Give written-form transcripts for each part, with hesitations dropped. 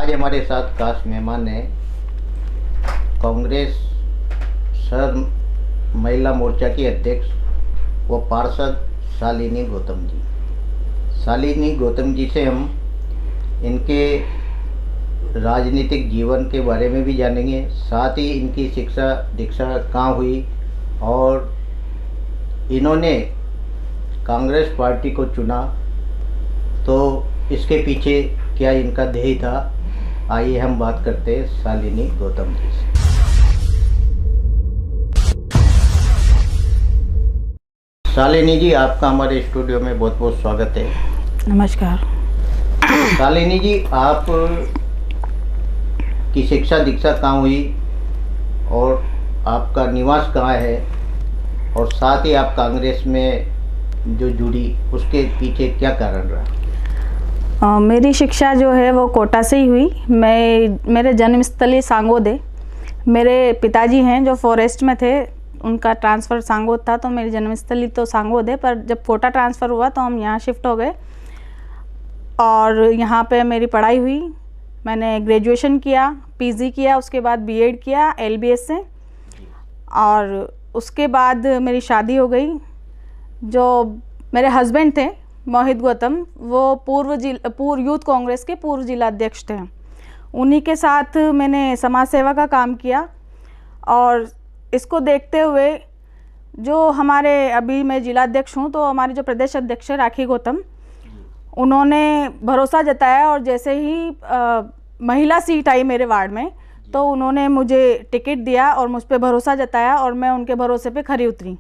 आज हमारे साथ खास मेहमान हैं कांग्रेस शहर महिला मोर्चा की अध्यक्ष व पार्षद शालिनी गौतम जी। शालिनी गौतम जी से हम इनके राजनीतिक जीवन के बारे में भी जानेंगे, साथ ही इनकी शिक्षा दीक्षा कहाँ हुई और इन्होंने कांग्रेस पार्टी को चुना तो इसके पीछे क्या इनका ध्येय था। आइए हम बात करते हैं शालिनी गौतम जी से। शालिनी जी, आपका हमारे स्टूडियो में बहुत बहुत स्वागत है। नमस्कार। शालिनी जी, आप की शिक्षा दीक्षा कहाँ हुई और आपका निवास कहाँ है, और साथ ही आप कांग्रेस में जो जुड़ी उसके पीछे क्या कारण रहा? मेरी शिक्षा जो है वो कोटा से ही हुई। मेरे जन्मस्थली सांगोद है। मेरे पिताजी हैं जो फॉरेस्ट में थे, उनका ट्रांसफ़र सांगोद था, तो मेरी जन्मस्थली तो सांगोद है, पर जब कोटा ट्रांसफ़र हुआ तो हम यहाँ शिफ्ट हो गए और यहाँ पे मेरी पढ़ाई हुई। मैंने ग्रेजुएशन किया, पीजी किया, उसके बाद बीएड किया एलबीएस से, और उसके बाद मेरी शादी हो गई। जो मेरे हस्बैंड थे मोहित गौतम, वो पूर्व यूथ कांग्रेस के पूर्व जिला अध्यक्ष थे। उन्हीं के साथ मैंने समाज सेवा का काम किया और इसको देखते हुए जो हमारे, अभी मैं जिला अध्यक्ष हूँ, तो हमारे जो प्रदेश अध्यक्ष है राखी गौतम, उन्होंने भरोसा जताया और जैसे ही महिला सीट आई मेरे वार्ड में तो उन्होंने मुझे टिकट दिया और मुझ पर भरोसा जताया और मैं उनके भरोसे पे खरी उतरी।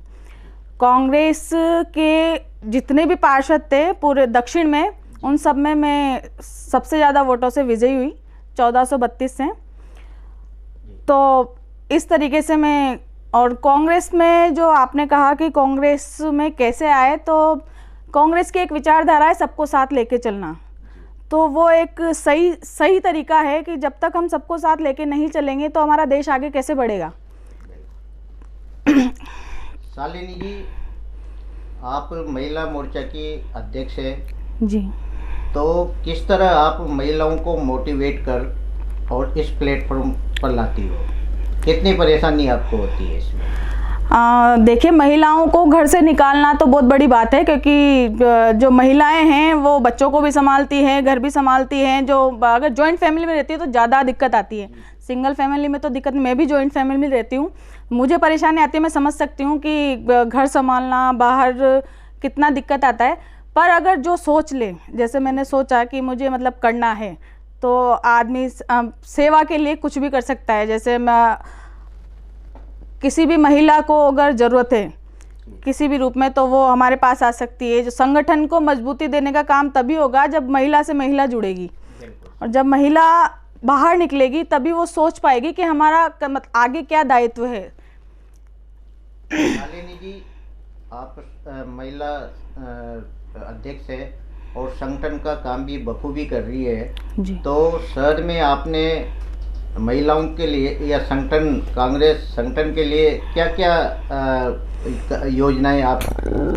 कांग्रेस के जितने भी पार्षद थे पूरे दक्षिण में, उन सब में मैं सबसे ज़्यादा वोटों से विजयी हुई, 1432 से। तो इस तरीके से मैं, और कांग्रेस में जो आपने कहा कि कांग्रेस में कैसे आए, तो कांग्रेस की एक विचारधारा है सबको साथ लेके चलना। तो वो एक सही तरीका है कि जब तक हम सबको साथ लेके नहीं चलेंगे तो हमारा देश आगे कैसे बढ़ेगा। शालिनी जी, आप महिला मोर्चा की अध्यक्ष हैं जी, तो किस तरह आप महिलाओं को मोटिवेट कर और इस प्लेटफॉर्म पर लाती हो? कितनी परेशानी आपको होती है इसमें? देखिए, महिलाओं को घर से निकालना तो बहुत बड़ी बात है, क्योंकि जो महिलाएं हैं वो बच्चों को भी संभालती हैं, घर भी संभालती हैं। जो अगर जॉइंट फैमिली में रहती है तो ज़्यादा दिक्कत आती है, सिंगल फैमिली में तो दिक्कत। मैं भी जॉइंट फैमिली में रहती हूँ, मुझे परेशानी आती है। मैं समझ सकती हूँ कि घर संभालना, बाहर कितना दिक्कत आता है। पर अगर जो सोच ले, जैसे मैंने सोचा कि मुझे मतलब करना है, तो आदमी सेवा के लिए कुछ भी कर सकता है। जैसे मैं किसी भी महिला को अगर ज़रूरत है किसी भी रूप में, तो वो हमारे पास आ सकती है। जो संगठन को मजबूती देने का काम तभी होगा जब महिला से महिला जुड़ेगी, और जब महिला बाहर निकलेगी तभी वो सोच पाएगी कि हमारा आगे क्या दायित्व है। शालिनी जी, आप महिला अध्यक्ष है और संगठन का काम भी बखूबी कर रही है जी। तो शहर में आपने महिलाओं के लिए या संगठन, कांग्रेस संगठन के लिए क्या क्या योजनाएं आप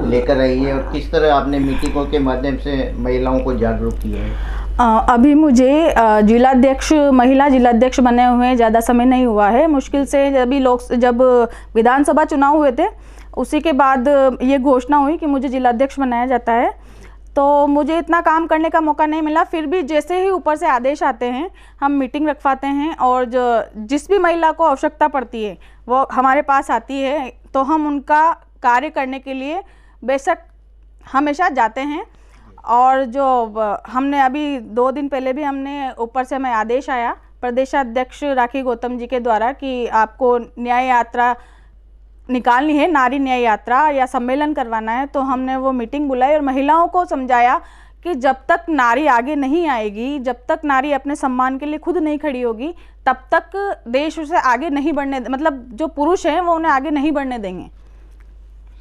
लेकर आई है और किस तरह आपने मीटिंगों के माध्यम से महिलाओं को जागरूक किया है? अभी मुझे महिला जिलाध्यक्ष बने हुए ज़्यादा समय नहीं हुआ है। मुश्किल से जब विधानसभा चुनाव हुए थे उसी के बाद ये घोषणा हुई कि मुझे जिलाध्यक्ष बनाया जाता है, तो मुझे इतना काम करने का मौका नहीं मिला। फिर भी जैसे ही ऊपर से आदेश आते हैं हम मीटिंग रखवाते हैं, और जिस भी महिला को आवश्यकता पड़ती है वो हमारे पास आती है, तो हम उनका कार्य करने के लिए बेशक हमेशा जाते हैं। और जो हमने अभी 2 दिन पहले भी हमने ऊपर से हमें आदेश आया प्रदेशाध्यक्ष राखी गौतम जी के द्वारा कि आपको न्याय यात्रा निकालनी है, नारी न्याय यात्रा या सम्मेलन करवाना है। तो हमने वो मीटिंग बुलाई और महिलाओं को समझाया कि जब तक नारी आगे नहीं आएगी, जब तक नारी अपने सम्मान के लिए खुद नहीं खड़ी होगी, तब तक देश उसे आगे नहीं बढ़ने, मतलब जो पुरुष हैं वो उन्हें आगे नहीं बढ़ने देंगे।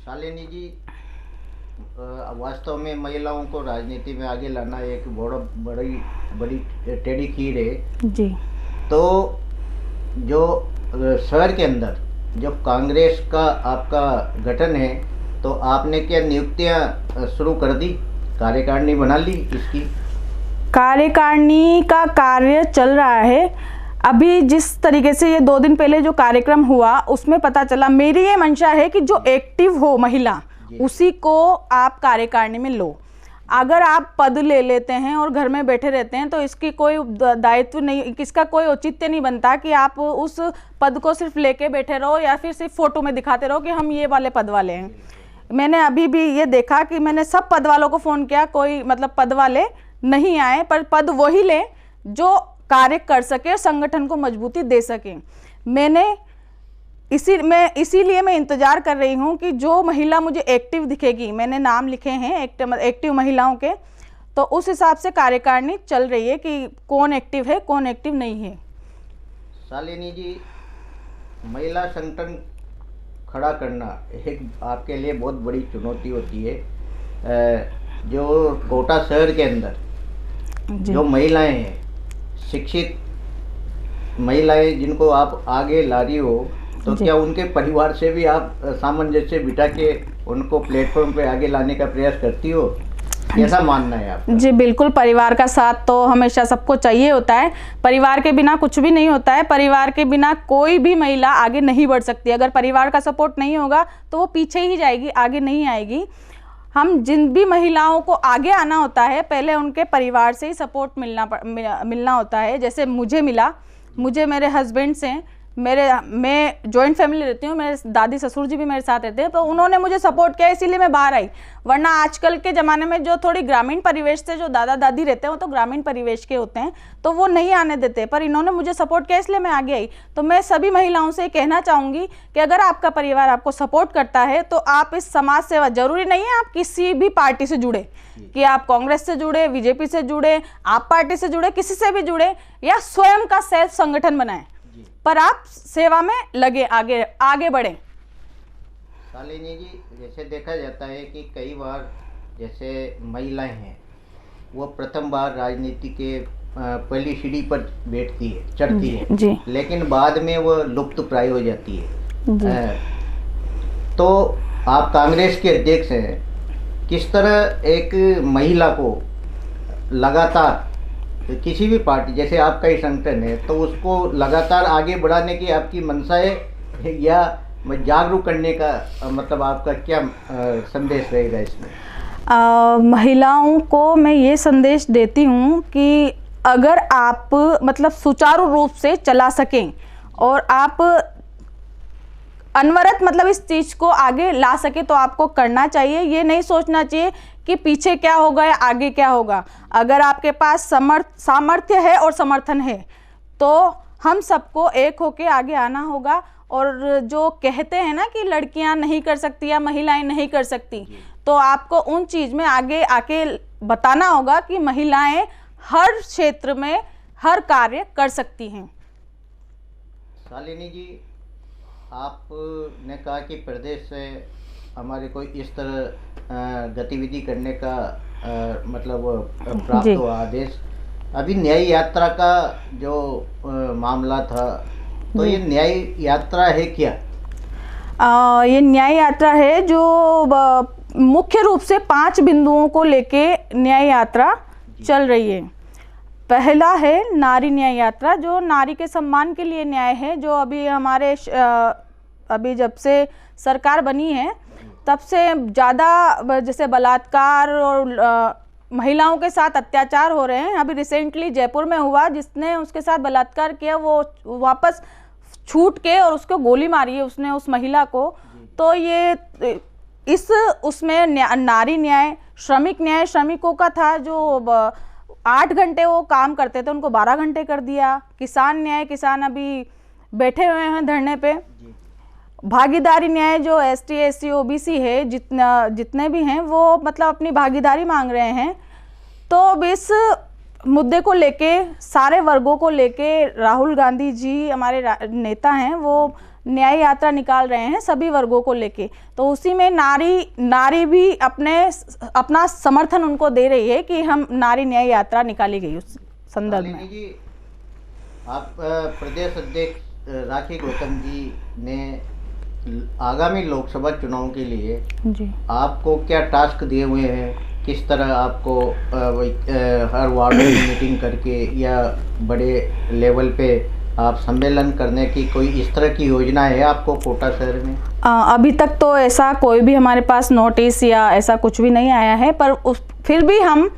शालिनी जी, वास्तव में महिलाओं को राजनीति में आगे लाना एक बड़ी टेढ़ी खीर है जी। तो जो शहर के अंदर जब कांग्रेस का आपका गठन है तो आपने क्या नियुक्तियां शुरू कर दी, कार्यकारिणी बना ली इसकी? कार्यकारिणी का कार्य चल रहा है। अभी जिस तरीके से ये 2 दिन पहले जो कार्यक्रम हुआ उसमें पता चला, मेरी ये मंशा है कि जो एक्टिव हो महिला उसी को आप कार्यकारिणी में लो। अगर आप पद ले लेते हैं और घर में बैठे रहते हैं तो इसकी कोई दायित्व नहीं, इसका कोई औचित्य नहीं बनता कि आप उस पद को सिर्फ लेके बैठे रहो या फिर सिर्फ फोटो में दिखाते रहो कि हम ये वाले पद वाले हैं। मैंने अभी भी ये देखा कि मैंने सब पद वालों को फ़ोन किया, कोई मतलब पद वाले नहीं आए, पर पद वही ले जो कार्य कर सके और संगठन को मजबूती दे सके। इसीलिए मैं इंतज़ार कर रही हूँ कि जो महिला मुझे एक्टिव दिखेगी, मैंने नाम लिखे हैं एक्टिव महिलाओं के, तो उस हिसाब से कार्यकारिणी चल रही है कि कौन एक्टिव है कौन एक्टिव नहीं है। शालिनी जी, महिला संगठन खड़ा करना एक आपके लिए बहुत बड़ी चुनौती होती है। जो कोटा शहर के अंदर जो महिलाएं हैं, शिक्षित महिलाएं जिनको आप आगे ला रही हो, तो क्या उनके परिवार से भी आप सामंजस्य बिठा के उनको प्लेटफॉर्म पे आगे लाने का प्रयास करती हो? कैसा मानना है आप? जी बिल्कुल, परिवार का साथ तो हमेशा सबको चाहिए होता है। परिवार के बिना कुछ भी नहीं होता है। परिवार के बिना कोई भी महिला आगे नहीं बढ़ सकती। अगर परिवार का सपोर्ट नहीं होगा तो वो पीछे ही जाएगी, आगे नहीं आएगी। हम जिन भी महिलाओं को आगे आना होता है, पहले उनके परिवार से ही सपोर्ट मिलना होता है। जैसे मुझे मिला, मुझे मेरे हस्बैंड से, मैं जॉइंट फैमिली रहती हूँ, मेरे दादी ससुर जी भी मेरे साथ रहते हैं, तो उन्होंने मुझे सपोर्ट किया, इसीलिए मैं बाहर आई। वरना आजकल के ज़माने में जो थोड़ी ग्रामीण परिवेश से जो दादा दादी रहते हैं वो तो ग्रामीण परिवेश के होते हैं, तो वो नहीं आने देते, पर इन्होंने मुझे सपोर्ट किया इसलिए मैं आगे आई। तो मैं सभी महिलाओं से कहना चाहूँगी कि अगर आपका परिवार आपको सपोर्ट करता है तो आप इस समाज सेवा, जरूरी नहीं है आप किसी भी पार्टी से जुड़े, कि आप कांग्रेस से जुड़े, बीजेपी से जुड़े, आप पार्टी से जुड़े, किसी से भी जुड़े, या स्वयं का सेल्फ संगठन बनाएं, पर आप सेवा में लगे, आगे बढ़े। शालिनी जी, जैसे देखा जाता है कि कई बार जैसे महिलाएं हैं वो प्रथम बार राजनीति के पहली सीढ़ी पर बैठती है, चढ़ती है जी। लेकिन बाद में वो लुप्त प्राय हो जाती है। तो आप कांग्रेस के अध्यक्ष हैं, किस तरह एक महिला को लगातार किसी भी पार्टी, जैसे आपका ही संगठन है, तो उसको लगातार आगे बढ़ाने की आपकी मंशा है या जागरूक करने का मतलब आपका क्या संदेश रहेगा इसमें? महिलाओं को मैं ये संदेश देती हूँ कि अगर आप मतलब सुचारू रूप से चला सकें और आप अनवरत मतलब इस चीज़ को आगे ला सके तो आपको करना चाहिए। ये नहीं सोचना चाहिए कि पीछे क्या होगा या आगे क्या होगा। अगर आपके पास सामर्थ्य है और समर्थन है तो हम सबको एक होके आगे आना होगा। और जो कहते हैं ना कि लड़कियां नहीं कर सकती या महिलाएं नहीं कर सकती, तो आपको उन चीज़ में आगे आके बताना होगा कि महिलाएं हर क्षेत्र में हर कार्य कर सकती हैं। शालिनी जी, आपने कहा कि प्रदेश से हमारे कोई इस तरह गतिविधि करने का मतलब प्राप्त हुआ आदेश। अभी न्याय यात्रा का जो मामला था, तो ये न्याय यात्रा है क्या? ये न्याय यात्रा है जो मुख्य रूप से 5 बिंदुओं को लेके न्याय यात्रा चल रही है। पहला है नारी न्याय यात्रा, जो नारी के सम्मान के लिए न्याय है, जो अभी हमारे अभी जब से सरकार बनी है तब से ज़्यादा जैसे बलात्कार और महिलाओं के साथ अत्याचार हो रहे हैं। अभी रिसेंटली जयपुर में हुआ, जिसने उसके साथ बलात्कार किया वो वापस छूट के और उसको गोली मारी है उसने, उस महिला को। तो ये उसमें नारी न्याय, श्रमिक न्याय, श्रमिकों का था जो 8 घंटे वो काम करते थे उनको 12 घंटे कर दिया। किसान न्याय, किसान अभी बैठे हुए हैं धरने पे। भागीदारी न्याय, जो ST SC OBC है, जितने भी हैं वो मतलब अपनी भागीदारी मांग रहे हैं। तो इस मुद्दे को लेके, सारे वर्गों को लेके राहुल गांधी जी हमारे नेता हैं, वो न्याय यात्रा निकाल रहे हैं सभी वर्गों को लेके। तो उसी में नारी भी अपना समर्थन उनको दे रही है कि हम नारी न्याय यात्रा निकाली गई उस संदर्भ में। जी, आप प्रदेश अध्यक्ष राखी गौतम जी ने आगामी लोकसभा चुनाव के लिए जी आपको क्या टास्क दिए हुए हैं किस तरह आपको हर वार्ड में मीटिंग करके या बड़े लेवल पे आप सम्मेलन करने की कोई इस तरह की योजना है आपको कोटा शहर में? अभी तक तो ऐसा कोई भी हमारे पास नोटिस या ऐसा कुछ भी नहीं आया है, पर फिर भी हम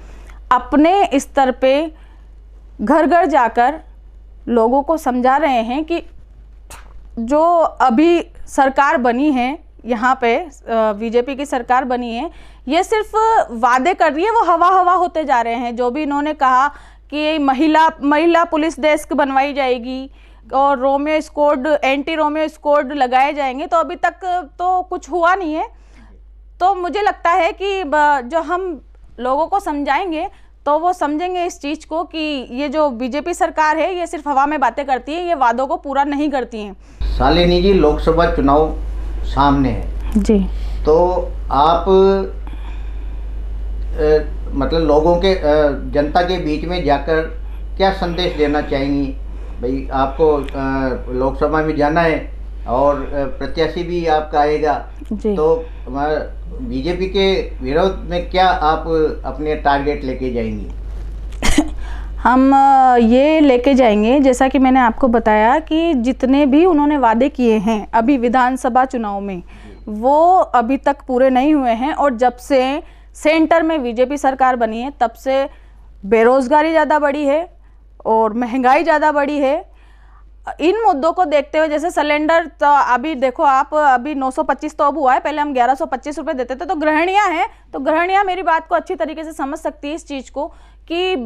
अपने स्तर पे घर घर जाकर लोगों को समझा रहे हैं कि जो अभी सरकार बनी है, यहाँ पे बीजेपी की सरकार बनी है, ये सिर्फ वादे कर रही है, वो हवा हवा होते जा रहे हैं। जो भी इन्होंने कहा कि महिला पुलिस डेस्क बनवाई जाएगी और Romeo squad, anti Romeo squad लगाए जाएंगे, तो अभी तक तो कुछ हुआ नहीं है। तो मुझे लगता है कि जो हम लोगों को समझाएंगे तो वो समझेंगे इस चीज़ को कि ये जो बीजेपी सरकार है ये सिर्फ हवा में बातें करती है, ये वादों को पूरा नहीं करती हैं। शालिनी जी, लोकसभा चुनाव सामने है जी, तो आप मतलब लोगों के जनता के बीच में जाकर क्या संदेश देना चाहेंगी? भाई आपको लोकसभा में जाना है और प्रत्याशी भी आपका आएगा, तो बीजेपी के विरोध में क्या आप अपने टारगेट लेके जाएंगी? हम ये लेके जाएंगे, जैसा कि मैंने आपको बताया कि जितने भी उन्होंने वादे किए हैं अभी विधानसभा चुनाव में, वो अभी तक पूरे नहीं हुए हैं। और जब से सेंटर में बीजेपी सरकार बनी है तब से बेरोज़गारी ज़्यादा बढ़ी है और महंगाई ज़्यादा बढ़ी है। इन मुद्दों को देखते हुए, जैसे सिलेंडर तो अभी देखो आप, अभी 925 तो अब हुआ है, पहले हम 1125 रुपये देते थे। तो गृहिणियाँ हैं, तो गृहिणियाँ मेरी बात को अच्छी तरीके से समझ सकती है इस चीज़ को कि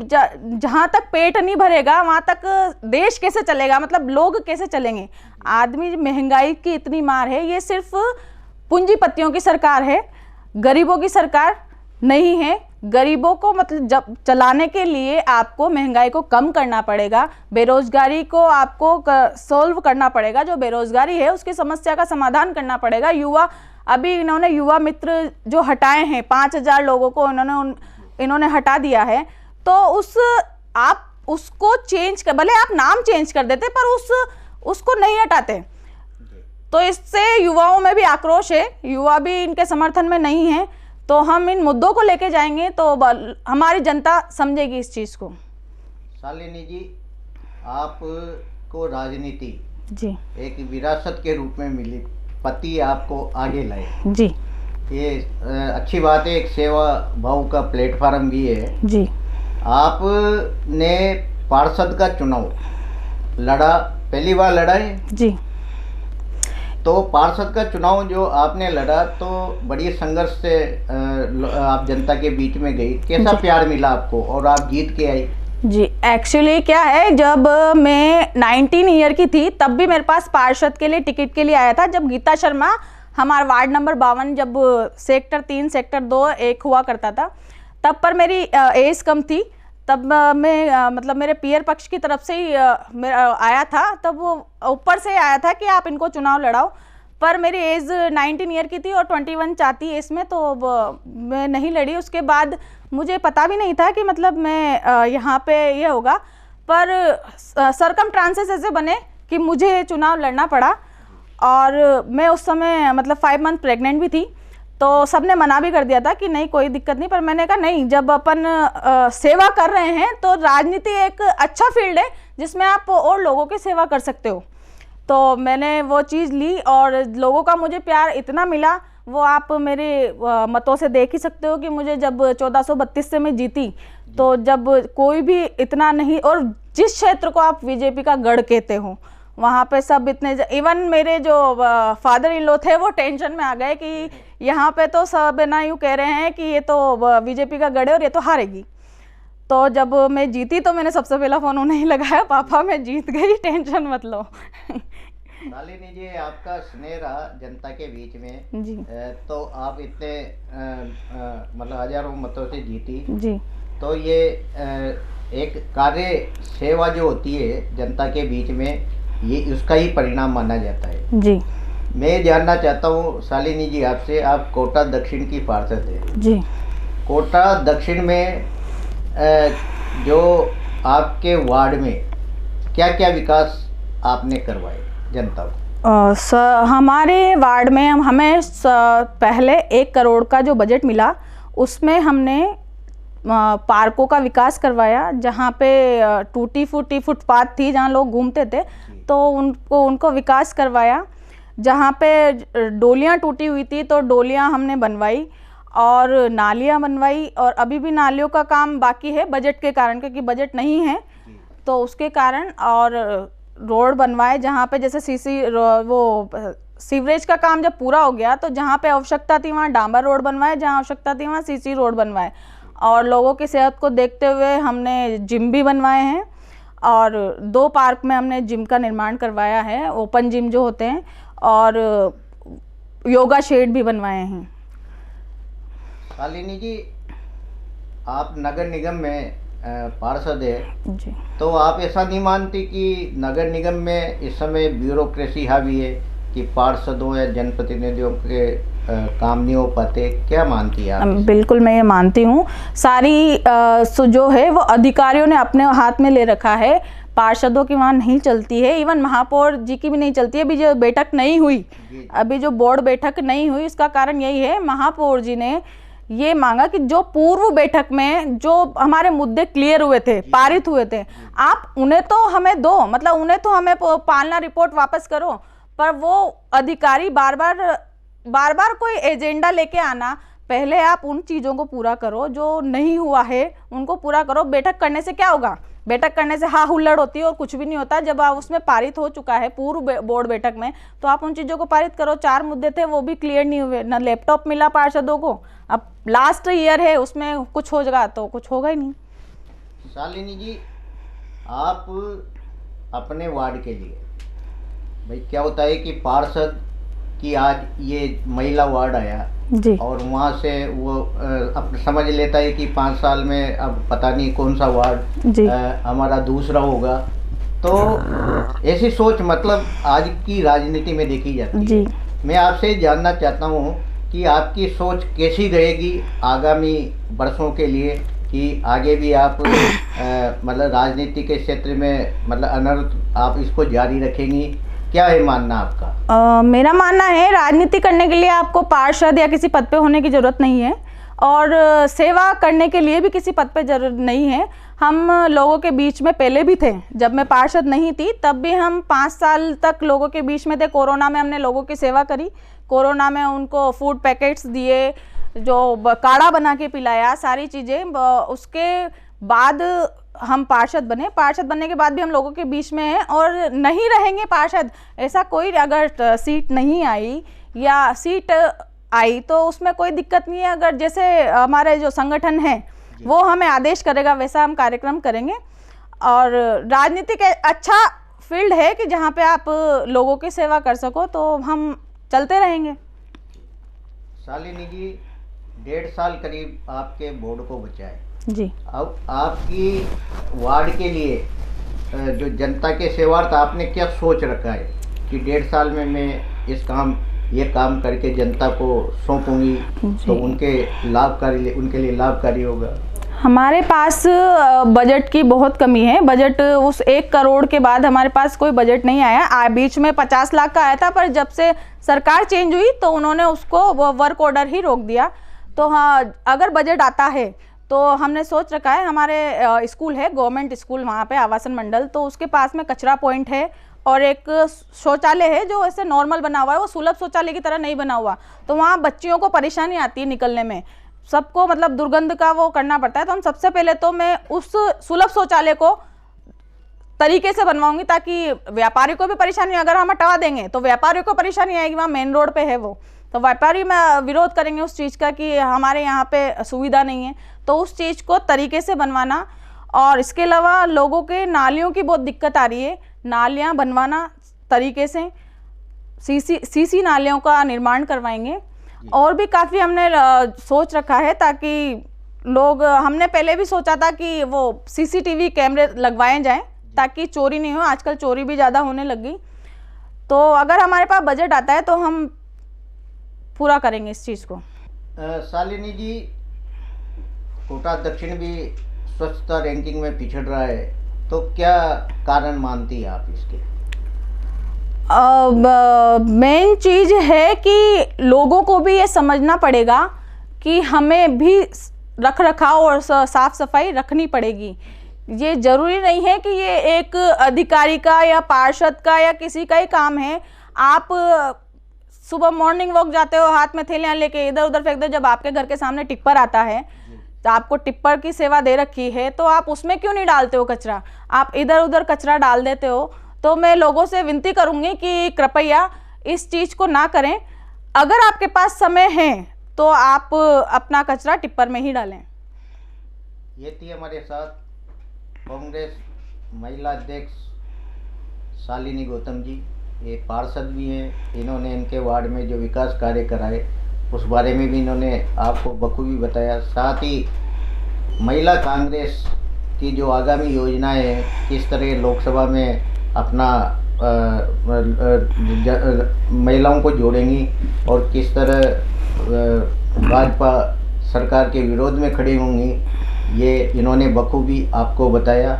जहाँ तक पेट नहीं भरेगा वहाँ तक देश कैसे चलेगा, मतलब लोग कैसे चलेंगे। आदमी, महंगाई की इतनी मार है, ये सिर्फ पूंजीपतियों की सरकार है, गरीबों की सरकार नहीं है। गरीबों को मतलब जब चलाने के लिए आपको महंगाई को कम करना पड़ेगा, बेरोजगारी को आपको सॉल्व करना पड़ेगा, जो बेरोजगारी है उसकी समस्या का समाधान करना पड़ेगा। युवा, अभी इन्होंने युवा मित्र जो हटाए हैं, 5000 लोगों को इन्होंने हटा दिया है, तो आप उसको चेंज कर, भले आप नाम चेंज कर देते पर उसको नहीं हटाते। तो इससे युवाओं में भी आक्रोश है, युवा भी इनके समर्थन में नहीं है। तो हम इन मुद्दों को लेके जाएंगे तो हमारी जनता समझेगी इस चीज़ को। शालिनी जी, आपको राजनीति जी एक विरासत के रूप में मिली, पति आपको आगे लाए जी, ये अच्छी बात है। एक सेवा भाव का प्लेटफार्म भी है जी। आपने पार्षद का चुनाव लड़ा, पहली बार लड़ा है जी। तो पार्षद का चुनाव जो आपने लड़ा तो बड़ी संघर्ष से आप जनता के बीच में गई, कैसा प्यार मिला आपको और आप जीत के आई? जी, एक्चुअली क्या है, जब मैं 19 ईयर की थी तब भी मेरे पास पार्षद के लिए टिकट के लिए आया था। जब गीता शर्मा, हमारा वार्ड नंबर 52, जब सेक्टर 3 सेक्टर 2 एक हुआ करता था, तब पर मेरी एज कम थी। तब मैं मतलब मेरे पीयर पक्ष की तरफ से ही आया था, तब वो ऊपर से आया था कि आप इनको चुनाव लड़ाओ। पर मेरी एज 19 ईयर की थी और 21 चाहती है इसमें, तो मैं नहीं लड़ी। उसके बाद मुझे पता भी नहीं था कि मतलब मैं यहाँ पे ये होगा, पर सरकमस्टांसेस ऐसे बने कि मुझे चुनाव लड़ना पड़ा। और मैं उस समय मतलब 5 मंथ प्रेग्नेंट भी थी, तो सबने मना भी कर दिया था कि नहीं कोई दिक्कत नहीं। पर मैंने कहा नहीं, जब अपन सेवा कर रहे हैं तो राजनीति एक अच्छा फील्ड है जिसमें आप और लोगों की सेवा कर सकते हो। तो मैंने वो चीज़ ली और लोगों का मुझे प्यार इतना मिला, वो आप मेरे मतों से देख ही सकते हो कि मुझे जब 1432 से मैं जीती, तो जब कोई भी इतना नहीं, और जिस क्षेत्र को आप बीजेपी का गढ़ कहते हो वहाँ पे सब इतने, इवन मेरे जो फादर इन लॉ थे वो टेंशन में आ गए कि यहाँ पे तो सब ना यूँ कह रहे हैं कि ये तो बीजेपी का गढ़ है और ये तो हारेगी। तो जब मैं जीती तो मैंने सबसे पहला फ़ोन उन्हें ही लगाया, पापा मैं जीत गई, टेंशन मत लो। शालिनी जी, आपका स्नेह रहा जनता के बीच में जी। तो आप इतने मतलब हजारों मतों से जीती जी। तो ये एक कार्य सेवा जो होती है जनता के बीच में, ये उसका ही परिणाम माना जाता है। जी। मैं जानना चाहता हूँ शालिनी जी आपसे, आप कोटा दक्षिण की पार्षद हैं। जी। कोटा दक्षिण में जो आपके वार्ड में क्या क्या विकास आपने करवाए जनता को? हमारे वार्ड में हमें पहले 1 करोड़ का जो बजट मिला उसमें हमने पार्कों का विकास करवाया, जहाँ पे टूटी फूटी फुटपाथ थी जहाँ लोग घूमते थे, तो उनको विकास करवाया। जहाँ पे डोलियाँ टूटी हुई थी तो डोलियाँ हमने बनवाई और नालियाँ बनवाई, और अभी भी नालियों का काम बाकी है बजट के कारण, क्योंकि बजट नहीं है तो उसके कारण। और रोड बनवाए जहाँ पे जैसे वो सीवरेज का काम जब पूरा हो गया तो जहाँ पे आवश्यकता थी वहाँ डांबर रोड बनवाए, जहाँ आवश्यकता थी वहाँ सीसी रोड बनवाए। और लोगों की सेहत को देखते हुए हमने जिम भी बनवाए हैं, और 2 पार्क में हमने जिम का निर्माण करवाया है, ओपन जिम जो होते हैं, और योगा शेड भी बनवाए हैं। शालिनी जी, आप नगर निगम में पार्षद है जी। तो आप ऐसा नहीं मानती कि नगर निगम में इस समय ब्यूरोक्रेसी हावी है कि पार्षदों या जनप्रतिनिधियों के काम नहीं हो पाते? क्या मानती है आप? बिल्कुल मैं ये मानती हूँ। सारी जो है वो अधिकारियों ने अपने हाथ में ले रखा है, पार्षदों की वहाँ नहीं चलती है, इवन महापौर जी की भी नहीं चलती है। अभी जो बैठक नहीं हुई, अभी जो बोर्ड बैठक नहीं हुई, इसका कारण यही है, महापौर जी ने ये मांगा कि जो पूर्व बैठक में जो हमारे मुद्दे क्लियर हुए थे, पारित हुए थे, आप उन्हें तो हमें दो, मतलब उन्हें तो हमें पालना रिपोर्ट वापस करो। पर वो अधिकारी बार बार कोई एजेंडा लेके आना, पहले आप उन चीज़ों को पूरा करो जो नहीं हुआ है, उनको पूरा करो। बैठक करने से क्या होगा? बैठक करने से हाँ हुल्लड़ होती है और कुछ भी नहीं होता। जब आप उसमें पारित हो चुका है पूर्व बोर्ड बैठक में, तो आप उन चीज़ों को पारित करो। 4 मुद्दे थे वो भी क्लियर नहीं हुए, ना लैपटॉप मिला पार्षदों को। अब लास्ट ईयर है, उसमें कुछ हो जाएगा तो कुछ होगा ही नहीं। शालिनी जी, आप अपने वार्ड के लिए, भाई क्या होता है कि पार्षद की आज ये महिला वार्ड आया जी, और वहाँ से वो अब समझ लेता है कि 5 साल में अब पता नहीं कौन सा वार्ड जी, हमारा दूसरा होगा, तो ऐसी सोच मतलब आज की राजनीति में देखी जाती है। जी। मैं आपसे जानना चाहता हूँ कि आपकी सोच कैसी रहेगी आगामी वर्षों के लिए, कि आगे भी आप मतलब राजनीति के क्षेत्र में मतलब अनर्थ आप इसको जारी रखेंगी? क्या है मानना आपका? मेरा मानना है राजनीति करने के लिए आपको पार्षद या किसी पद पे होने की ज़रूरत नहीं है, और सेवा करने के लिए भी किसी पद पे जरूरत नहीं है। हम लोगों के बीच में पहले भी थे, जब मैं पार्षद नहीं थी तब भी हम 5 साल तक लोगों के बीच में थे। कोरोना में हमने लोगों की सेवा करी, कोरोना में उनको फूड पैकेट्स दिए, जो काढ़ा बना के पिलाया, सारी चीज़ें। उसके बाद हम पार्षद बने। पार्षद बनने के बाद भी हम लोगों के बीच में हैं और नहीं रहेंगे पार्षद। ऐसा कोई अगर सीट नहीं आई या सीट आई तो उसमें कोई दिक्कत नहीं है। अगर जैसे हमारे जो संगठन है वो हमें आदेश करेगा वैसा हम कार्यक्रम करेंगे। और राजनीति के अच्छा फील्ड है कि जहाँ पे आप लोगों की सेवा कर सको, तो हम चलते रहेंगे। शालिनी जी, 1.5 साल करीब आपके बोर्ड को बचा है जी। अब आपकी वार्ड के लिए जो जनता के सेवार्थ आपने क्या सोच रखा है कि 1.5 साल में मैं ये काम करके जनता को सौंपूंगी तो उनके लिए लाभकारी होगा? हमारे पास बजट की बहुत कमी है। बजट उस 1 करोड़ के बाद हमारे पास कोई बजट नहीं आया। बीच में 50 लाख का आया था, पर जब से सरकार चेंज हुई तो उन्होंने उसको वर्क ऑर्डर ही रोक दिया। तो हाँ, अगर बजट आता है तो हमने सोच रखा है, हमारे स्कूल है गवर्नमेंट स्कूल, वहाँ पे आवासन मंडल, तो उसके पास में कचरा पॉइंट है और एक शौचालय है जो ऐसे नॉर्मल बना हुआ है, वो सुलभ शौचालय की तरह नहीं बना हुआ। तो वहाँ बच्चियों को परेशानी आती है निकलने में, सबको मतलब दुर्गंध का वो करना पड़ता है। तो हम सबसे पहले तो मैं उस सुलभ शौचालय को तरीके से बनवाऊंगी ताकि व्यापारी को भी परेशानी, अगर हम हटवा देंगे तो व्यापारियों को परेशानी आएगी। वहाँ मेन रोड पे है वो, तो व्यापारी में विरोध करेंगे उस चीज़ का कि हमारे यहाँ पे सुविधा नहीं है। तो उस चीज़ को तरीके से बनवाना, और इसके अलावा लोगों के नालियों की बहुत दिक्कत आ रही है, नालियाँ बनवाना तरीके से, सीसी नालियों का निर्माण करवाएंगे। और भी काफ़ी हमने सोच रखा है ताकि लोग, हमने पहले भी सोचा था कि वो CCTV कैमरे लगवाए जाएं ताकि चोरी नहीं हो। आजकल चोरी भी ज़्यादा होने लग गई। तो अगर हमारे पास बजट आता है तो हम पूरा करेंगे इस चीज़ को। शालिनी जी, कोटा दक्षिण भी स्वच्छता रैंकिंग में पिछड़ रहा है, तो क्या कारण मानती है आप इसके? मेन चीज़ है कि लोगों को भी ये समझना पड़ेगा कि हमें भी रख रखाव और साफ सफाई रखनी पड़ेगी। ये जरूरी नहीं है कि ये एक अधिकारी का या पार्षद का या किसी का ही काम है। आप सुबह मॉर्निंग वॉक जाते हो, हाथ में थैलियाँ लेके इधर उधर फेंक दो। जब आपके घर के सामने टिप्पर आता है तो आपको टिप्पर की सेवा दे रखी है, तो आप उसमें क्यों नहीं डालते हो कचरा, आप इधर उधर कचरा डाल देते हो। तो मैं लोगों से विनती करूंगी कि कृपया इस चीज़ को ना करें। अगर आपके पास समय है तो आप अपना कचरा टिप्पर में ही डालें। ये थी हमारे साथ कांग्रेस महिला अध्यक्ष शालिनी गौतम जी। ये पार्षद भी हैं। इन्होंने इनके वार्ड में जो विकास कार्य कराए उस बारे में भी इन्होंने आपको बखूबी बताया। साथ ही महिला कांग्रेस की जो आगामी योजनाएं हैं, किस तरह लोकसभा में अपना महिलाओं को जोड़ेंगी और किस तरह भाजपा सरकार के विरोध में खड़ी होंगी, ये इन्होंने बखूबी आपको बताया।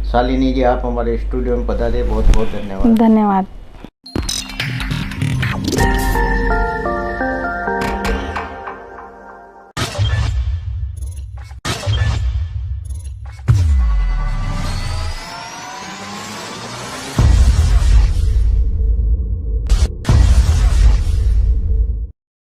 शालिनी जी, आप हमारे स्टूडियो में पधारे, बहुत बहुत धन्यवाद। धन्यवाद।